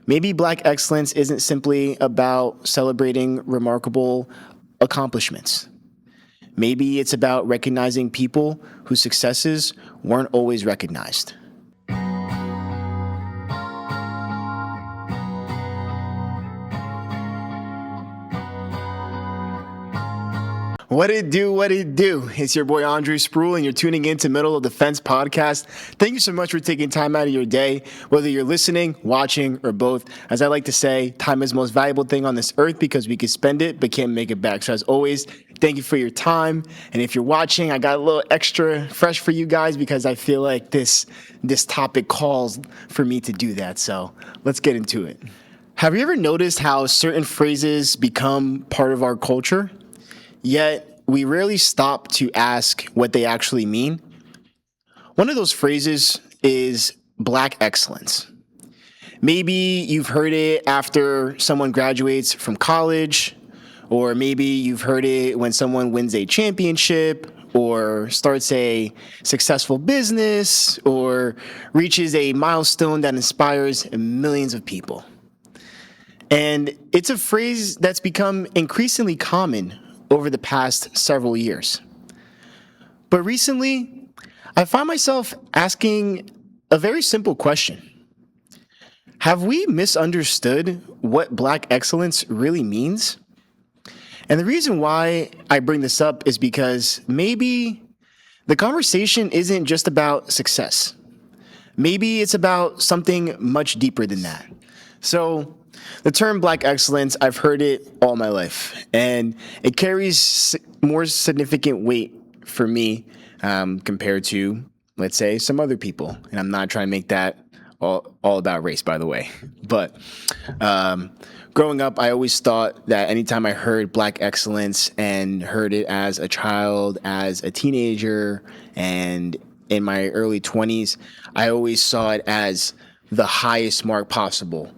Maybe Black excellence isn't simply about celebrating remarkable accomplishments. Maybe it's about recognizing people whose successes weren't always recognized. What it do, what it do. It's your boy Andre Spruell, and you're tuning in to Middle of the Fence podcast. Thank you so much for taking time out of your day, whether you're listening, watching, or both. As I like to say, time is the most valuable thing on this earth because we can spend it but can't make it back. So as always, thank you for your time. And if you're watching, I got a little extra fresh for you guys because I feel like this topic calls for me to do that. So let's get into it. Have you ever noticed how certain phrases become part of our culture? Yet, we rarely stop to ask what they actually mean. One of those phrases is Black excellence. Maybe you've heard it after someone graduates from college, or maybe you've heard it when someone wins a championship, or starts a successful business, or reaches a milestone that inspires millions of people. And it's a phrase that's become increasingly common over the past several years. But recently, I find myself asking a very simple question. Have we misunderstood what Black excellence really means? And the reason why I bring this up is because maybe the conversation isn't just about success. Maybe it's about something much deeper than that. So, the term Black excellence, I've heard it all my life, and it carries more significant weight for me compared to, let's say, some other people. And I'm not trying to make that all about race, by the way. But growing up, I always thought that anytime I heard Black excellence and heard it as a child, as a teenager, and in my early 20s, I always saw it as the highest mark possible.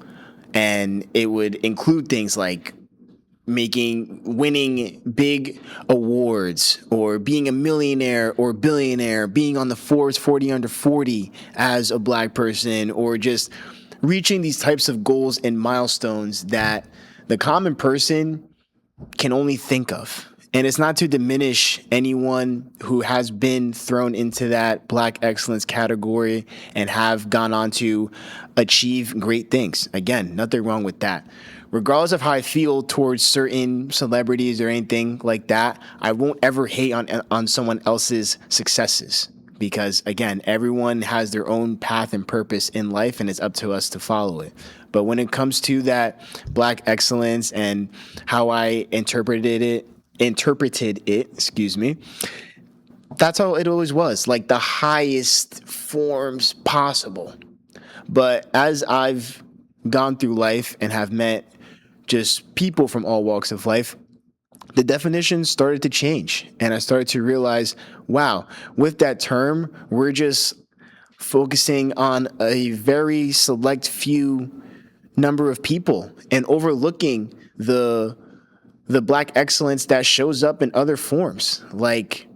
And it would include things like winning big awards, or being a millionaire or billionaire, being on the Forbes 40 under 40 as a Black person, or just reaching these types of goals and milestones that the common person can only think of. And it's not to diminish anyone who has been thrown into that Black excellence category and have gone on to achieve great things. Again, nothing wrong with that. Regardless of how I feel towards certain celebrities or anything like that, I won't ever hate on someone else's successes. Because again, everyone has their own path and purpose in life, and it's up to us to follow it. But when it comes to that Black excellence and how I interpreted it, that's how it always was, like the highest forms possible. But as I've gone through life and have met just people from all walks of life, the definition started to change. And I started to realize, wow, with that term, we're just focusing on a very select few number of people and overlooking the Black excellence that shows up in other forms, like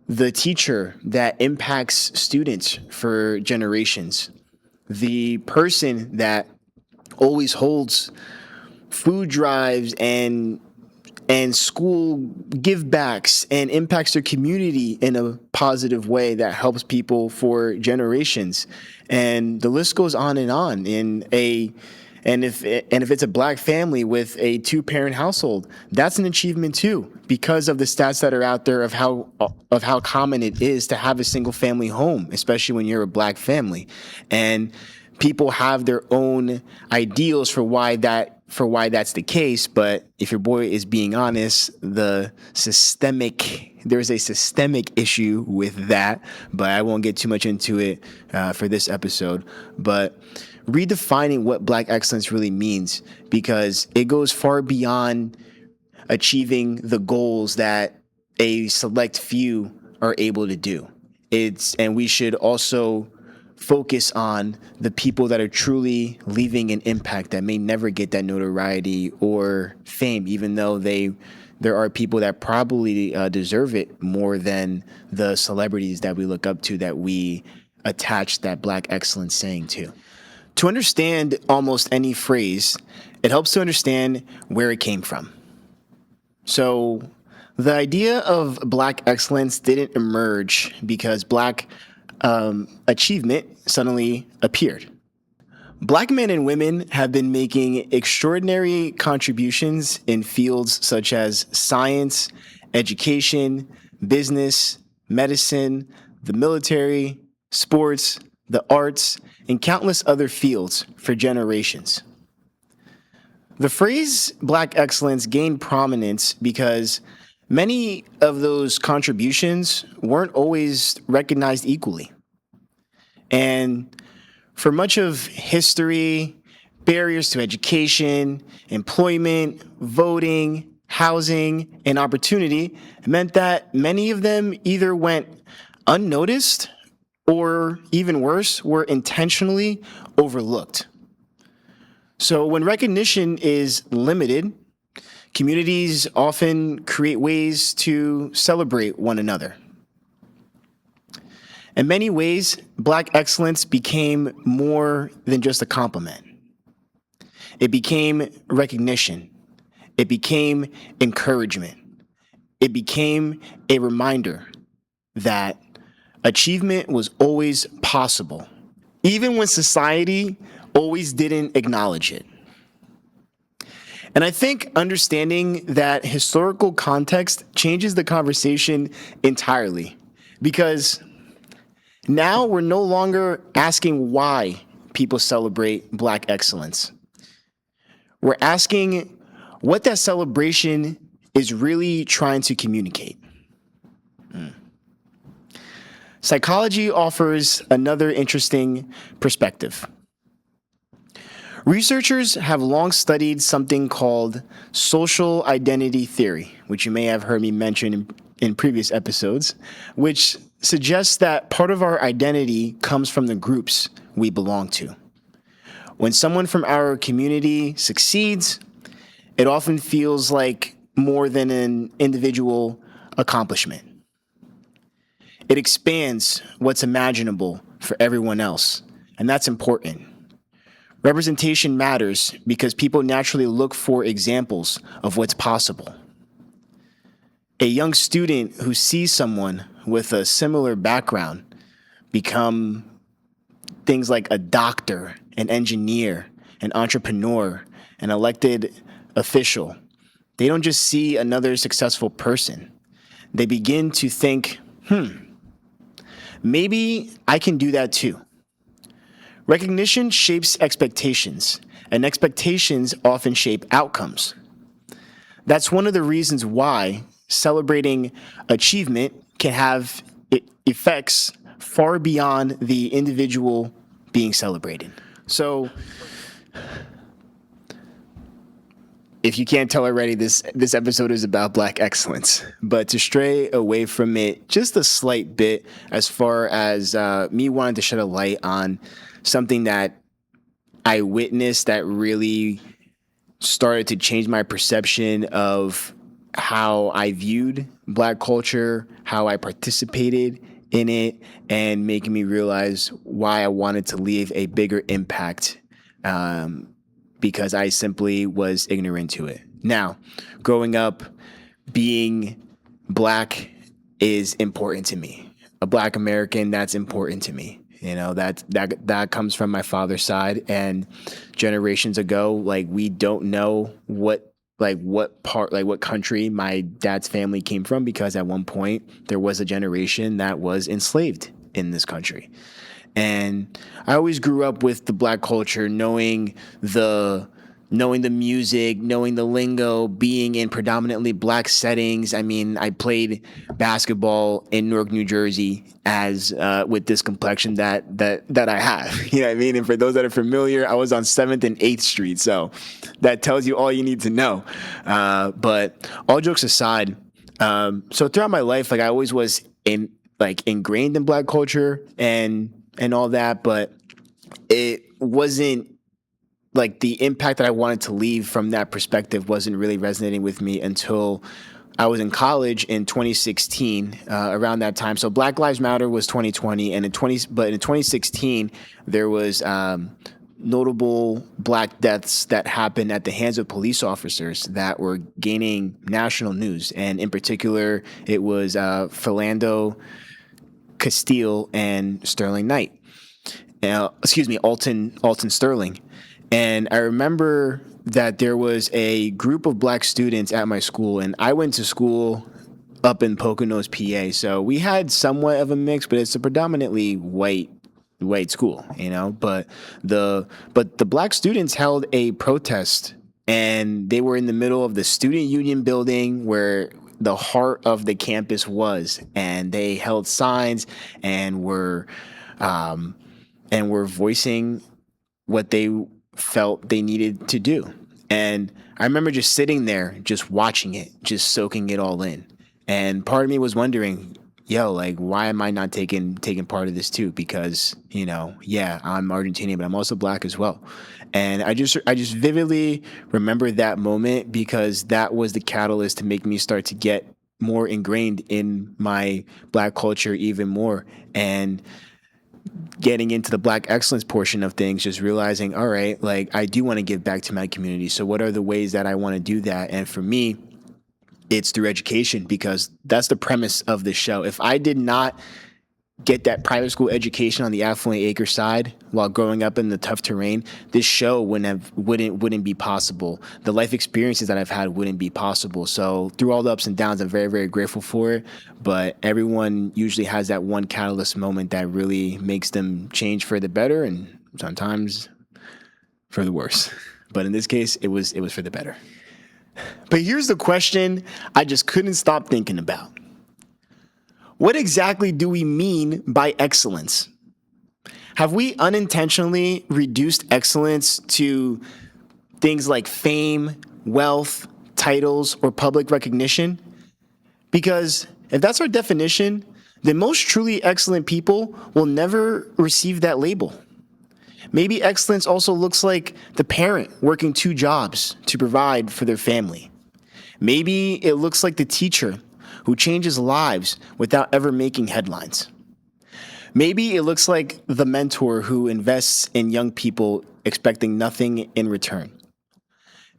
the teacher that impacts students for generations, the person that always holds food drives and school give backs and impacts their community in a positive way that helps people for generations. And the list goes on and on. And if it's a Black family with a 2-parent household, that's an achievement too, because of the stats that are out there of how common it is to have a single family home, especially when you're a Black family. And people have their own ideals for why that's the case. But if your boy is being honest, there's a systemic issue with that, but I won't get too much into it for this episode. But redefining what Black excellence really means, because it goes far beyond achieving the goals that a select few are able to do. And we should also focus on the people that are truly leaving an impact that may never get that notoriety or fame, even though there are people that probably deserve it more than the celebrities that we look up to, that we attach that Black excellence saying to. To understand almost any phrase, it helps to understand where it came from. So, the idea of Black excellence didn't emerge because Black achievement suddenly appeared. Black men and women have been making extraordinary contributions in fields such as science, education, business, medicine, the military, sports, the arts, and countless other fields for generations. The phrase Black excellence gained prominence because many of those contributions weren't always recognized equally. And for much of history, barriers to education, employment, voting, housing, and opportunity meant that many of them either went unnoticed or, even worse, were intentionally overlooked. So when recognition is limited, communities often create ways to celebrate one another. In many ways, Black excellence became more than just a compliment. It became recognition. It became encouragement. It became a reminder that achievement was always possible, even when society always didn't acknowledge it. And I think understanding that historical context changes the conversation entirely, because now we're no longer asking why people celebrate Black excellence. We're asking what that celebration is really trying to communicate. Psychology offers another interesting perspective. Researchers have long studied something called social identity theory, which you may have heard me mention in previous episodes, which suggests that part of our identity comes from the groups we belong to. When someone from our community succeeds, it often feels like more than an individual accomplishment. It expands what's imaginable for everyone else, and that's important. Representation matters because people naturally look for examples of what's possible. A young student who sees someone with a similar background become things like a doctor, an engineer, an entrepreneur, an elected official. They don't just see another successful person. They begin to think, maybe I can do that too. Recognition shapes expectations, and expectations often shape outcomes. That's one of the reasons why celebrating achievement can have effects far beyond the individual being celebrated. So, if you can't tell already, this episode is about Black excellence. But to stray away from it just a slight bit, as far as me wanting to shed a light on something that I witnessed that really started to change my perception of how I viewed Black culture, how I participated in it, and making me realize why I wanted to leave a bigger impact, because I simply was ignorant to it. Now, growing up, being Black is important to me. A Black American, that's important to me. You know, that comes from my father's side, and generations ago, like, we don't know what country my dad's family came from, because at one point there was a generation that was enslaved in this country. And I always grew up with the Black culture, knowing the music, knowing the lingo, being in predominantly Black settings. I mean, I played basketball in Newark, New Jersey, as with this complexion that I have. You know what I mean? And for those that are familiar, I was on 7th and 8th Street, so that tells you all you need to know. But all jokes aside, so throughout my life, like, I always was ingrained in Black culture and all that, but it wasn't like the impact that I wanted to leave from that perspective wasn't really resonating with me until I was in college in 2016, around that time. So Black Lives Matter was 2020, but in 2016 there was notable black deaths that happened at the hands of police officers that were gaining national news. And in particular, it was Philando Castile and Sterling Knight. Alton Sterling. And I remember that there was a group of black students at my school, and I went to school up in Poconos, PA. So we had somewhat of a mix, but it's a predominantly white school, But the black students held a protest, and they were in the middle of the student union building where the heart of the campus was, and they held signs and were voicing what they felt they needed to do. And I remember just sitting there, just watching it, just soaking it all in. And part of me was wondering, like, why am I not taking part of this too? Because, yeah, I'm Argentinian, but I'm also black as well. And I just vividly remember that moment because that was the catalyst to make me start to get more ingrained in my black culture even more. And getting into the black excellence portion of things, just realizing, all right, like, I do want to give back to my community. So what are the ways that I want to do that? And for me, it's through education, because that's the premise of this show. If I did not get that private school education on the affluent acre side while growing up in the tough terrain, this show wouldn't be possible. The life experiences that I've had wouldn't be possible. So through all the ups and downs, I'm very, very grateful for it. But everyone usually has that one catalyst moment that really makes them change for the better, and sometimes for the worse. But in this case, it was for the better. But here's the question I just couldn't stop thinking about. What exactly do we mean by excellence? Have we unintentionally reduced excellence to things like fame, wealth, titles, or public recognition? Because if that's our definition, then most truly excellent people will never receive that label. Maybe excellence also looks like the parent working 2 jobs to provide for their family. Maybe it looks like the teacher who changes lives without ever making headlines. Maybe it looks like the mentor who invests in young people expecting nothing in return.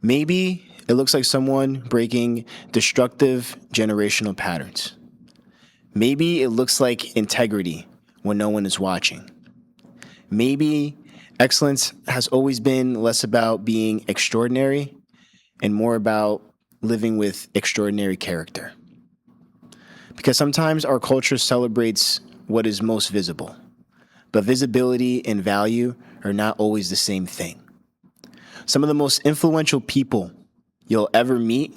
Maybe it looks like someone breaking destructive generational patterns. Maybe it looks like integrity when no one is watching. Maybe excellence has always been less about being extraordinary and more about living with extraordinary character. Because sometimes our culture celebrates what is most visible, but visibility and value are not always the same thing. Some of the most influential people you'll ever meet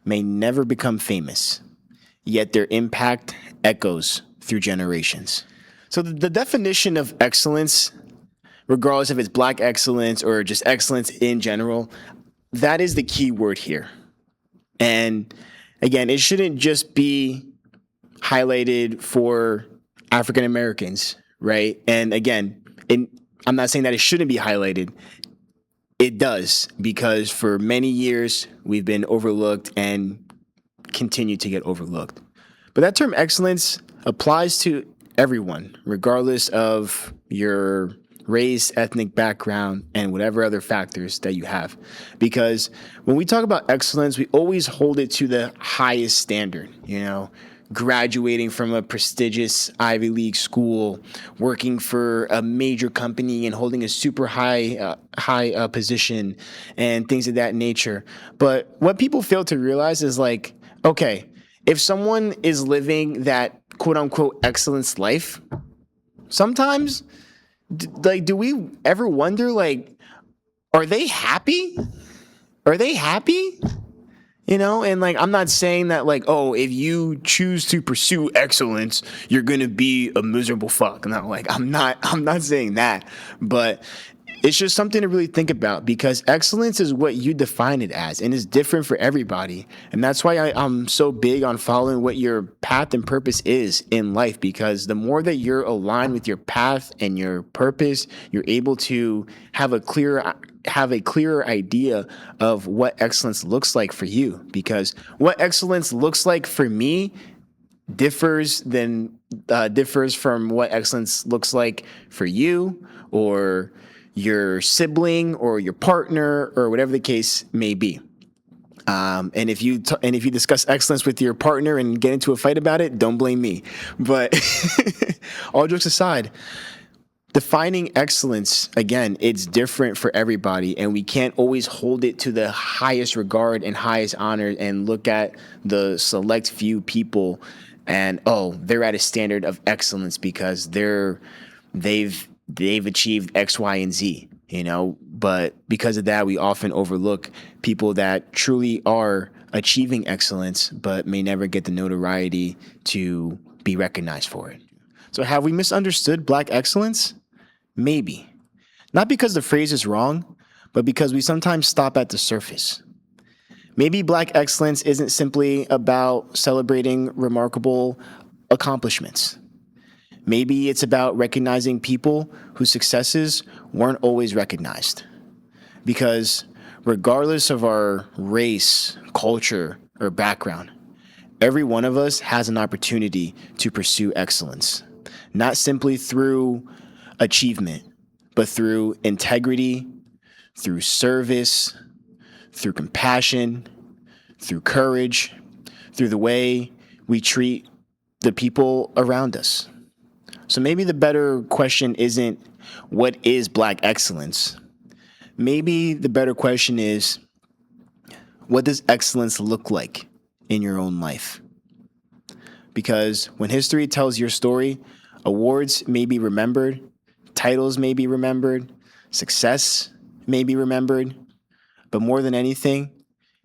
may never become famous, yet their impact echoes through generations. So the definition of excellence, regardless if it's black excellence or just excellence in general, that is the key word here. And again, it shouldn't just be highlighted for African Americans, right? And again, I'm not saying that it shouldn't be highlighted. It does, because for many years we've been overlooked and continue to get overlooked. But that term excellence applies to everyone, regardless of your race, ethnic background, and whatever other factors that you have. Because when we talk about excellence, we always hold it to the highest standard, graduating from a prestigious Ivy League school, working for a major company and holding a super high position and things of that nature. But what people fail to realize is like, okay, if someone is living that quote unquote excellence life, sometimes do we ever wonder, like, are they happy? Are they happy? And like, I'm not saying that like, oh, if you choose to pursue excellence, you're going to be a miserable fuck. No, like, I'm not saying that, but it's just something to really think about, because excellence is what you define it as, and it's different for everybody. And that's why I'm so big on following what your path and purpose is in life, because the more that you're aligned with your path and your purpose, you're able to have a clearer idea of what excellence looks like for you. Because what excellence looks like for me differs from what excellence looks like for you, or your sibling or your partner or whatever the case may be. And if you discuss excellence with your partner and get into a fight about it, don't blame me. But all jokes aside, defining excellence, again, it's different for everybody, and we can't always hold it to the highest regard and highest honor and look at the select few people and, oh, they're at a standard of excellence because they've achieved X, Y, and Z, but because of that, we often overlook people that truly are achieving excellence, but may never get the notoriety to be recognized for it. So have we misunderstood Black excellence? Maybe. Not because the phrase is wrong, but because we sometimes stop at the surface. Maybe Black excellence isn't simply about celebrating remarkable accomplishments. Maybe it's about recognizing people whose successes weren't always recognized. Because regardless of our race, culture, or background, every one of us has an opportunity to pursue excellence, not simply through achievement, but through integrity, through service, through compassion, through courage, through the way we treat the people around us. So maybe the better question isn't, what is Black excellence? Maybe the better question is, what does excellence look like in your own life? Because when history tells your story, awards may be remembered, titles may be remembered, success may be remembered, but more than anything,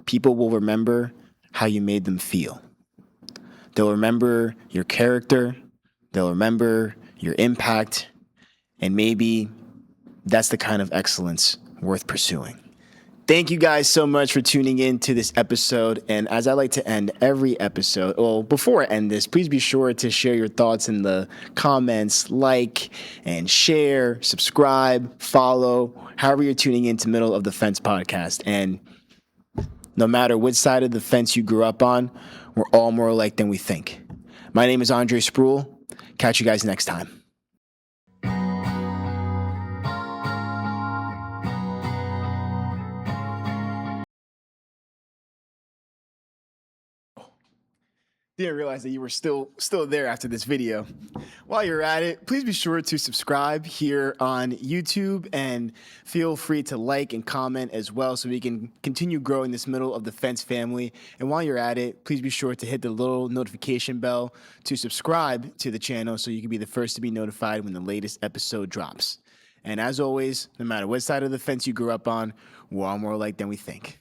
people will remember how you made them feel. They'll remember your character, they'll remember your impact, and maybe that's the kind of excellence worth pursuing. Thank you guys so much for tuning in to this episode. And as I like to end every episode, well, before I end this, please be sure to share your thoughts in the comments, like and share, subscribe, follow, however you're tuning into Middle of the Fence podcast. And no matter which side of the fence you grew up on, we're all more alike than we think. My name is Andre Spruell. Catch you guys next time. Didn't realize that you were still there after this video. While you're at it, please be sure to subscribe here on YouTube and feel free to like and comment as well so we can continue growing this Middle of the Fence family. And while you're at it, please be sure to hit the little notification bell to subscribe to the channel so you can be the first to be notified when the latest episode drops. And as always, no matter what side of the fence you grew up on, we're all more alike than we think.